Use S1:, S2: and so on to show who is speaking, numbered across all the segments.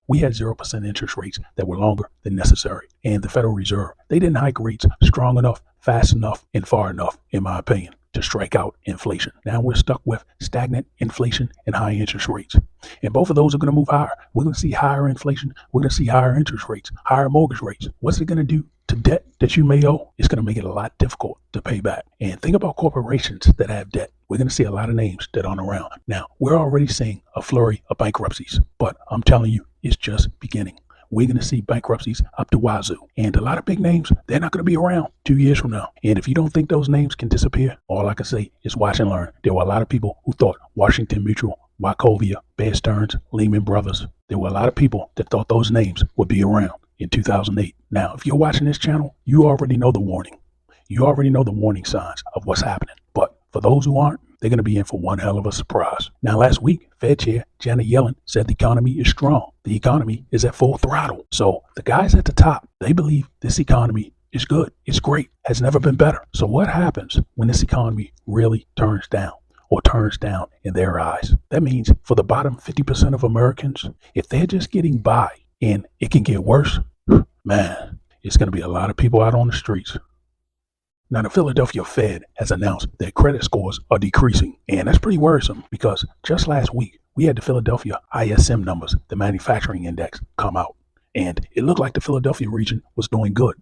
S1: we had 0% interest rates that were longer than necessary. And the Federal Reserve, they didn't hike rates strong enough, fast enough, and far enough, in my opinion, to strike out inflation. Now we're stuck with stagnant inflation and high interest rates. And both of those are going to move higher. We're going to see higher inflation. We're going to see higher interest rates, higher mortgage rates. What's it going to do to debt that you may owe? It's going to make it a lot difficult to pay back. And think about corporations that have debt. We're going to see a lot of names that aren't around. Now, we're already seeing a flurry of bankruptcies, but I'm telling you, it's just beginning. We're going to see bankruptcies up to wazoo. And a lot of big names, they're not going to be around 2 years from now. And if you don't think those names can disappear, all I can say is watch and learn. There were a lot of people who thought Washington Mutual, Wachovia, Bear Stearns, Lehman Brothers, there were a lot of people that thought those names would be around in 2008. Now, if you're watching this channel, you already know the warning. You already know the warning signs of what's happening. But for those who aren't, they're going to be in for one hell of a surprise. Now, last week, Fed Chair Janet Yellen said the economy is strong. The economy is at full throttle. So the guys at the top, they believe this economy is good. It's great. Has never been better. So what happens when this economy really turns down, or turns down in their eyes? That means for the bottom 50% of Americans, if they're just getting by and it can get worse, man, it's going to be a lot of people out on the streets. Now, the Philadelphia Fed has announced that credit scores are decreasing, and that's pretty worrisome because just last week, we had the Philadelphia ISM numbers, the manufacturing index, come out, and it looked like the Philadelphia region was doing good.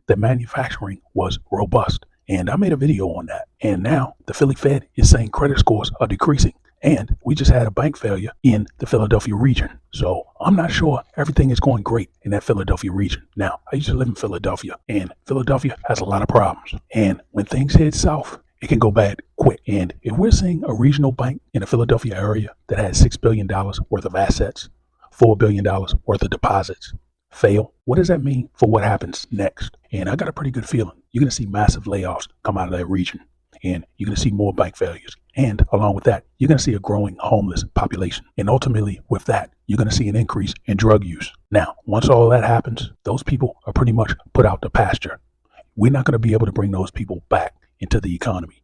S1: The manufacturing was robust, and I made a video on that. And now the Philly Fed is saying credit scores are decreasing, and we just had a bank failure in the Philadelphia region. So I'm not sure everything is going great in that Philadelphia region. Now, I used to live in Philadelphia, and Philadelphia has a lot of problems. And when things head south, it can go bad quick. And if we're seeing a regional bank in the Philadelphia area that has $6 billion worth of assets, $4 billion worth of deposits fail, what does that mean for what happens next? And I got a pretty good feeling you're going to see massive layoffs come out of that region, and you're going to see more bank failures. And along with that, you're going to see a growing homeless population. And ultimately, with that, you're going to see an increase in drug use. Now, once all that happens, those people are pretty much put out to pasture. We're not going to be able to bring those people back into the economy.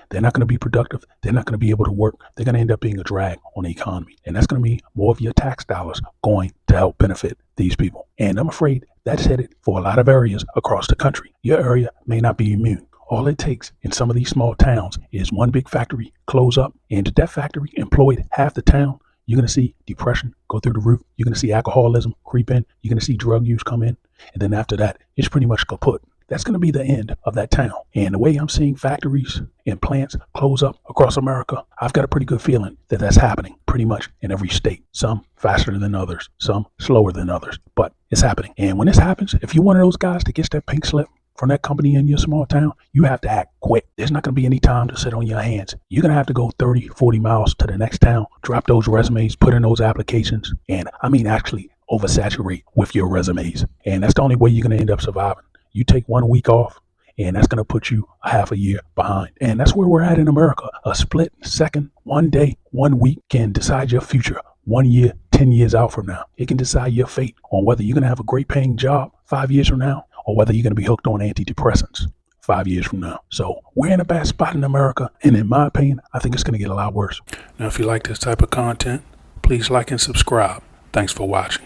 S1: They're not going to be productive. They're not going to be able to work. They're going to end up being a drag on the economy. And that's going to mean more of your tax dollars going to help benefit these people. And I'm afraid that's headed for a lot of areas across the country. Your area may not be immune. All it takes in some of these small towns is one big factory close up, and if that factory employed half the town, you're going to see depression go through the roof. You're going to see alcoholism creep in. You're going to see drug use come in. And then after that, it's pretty much kaput. That's going to be the end of that town. And the way I'm seeing factories and plants close up across America, I've got a pretty good feeling that that's happening pretty much in every state. Some faster than others, some slower than others, but it's happening. And when this happens, if you're one of those guys that gets that pink slip from that company in your small town, you have to act quick. There's not going to be any time to sit on your hands. You're going to have to go 30, 40 miles to the next town, drop those resumes, put in those applications, and I mean actually oversaturate with your resumes. And that's the only way you're going to end up surviving. You take 1 week off, and that's going to put you a half a year behind. And that's where we're at in America. A split second, 1 day, 1 week can decide your future 1 year, 10 years out from now. It can decide your fate on whether you're going to have a great paying job 5 years from now, or whether you're going to be hooked on antidepressants 5 years from now. So we're in a bad spot in America, and in my opinion, I think it's going to get a lot worse. Now, if you like this type of content, please like and subscribe. Thanks for watching.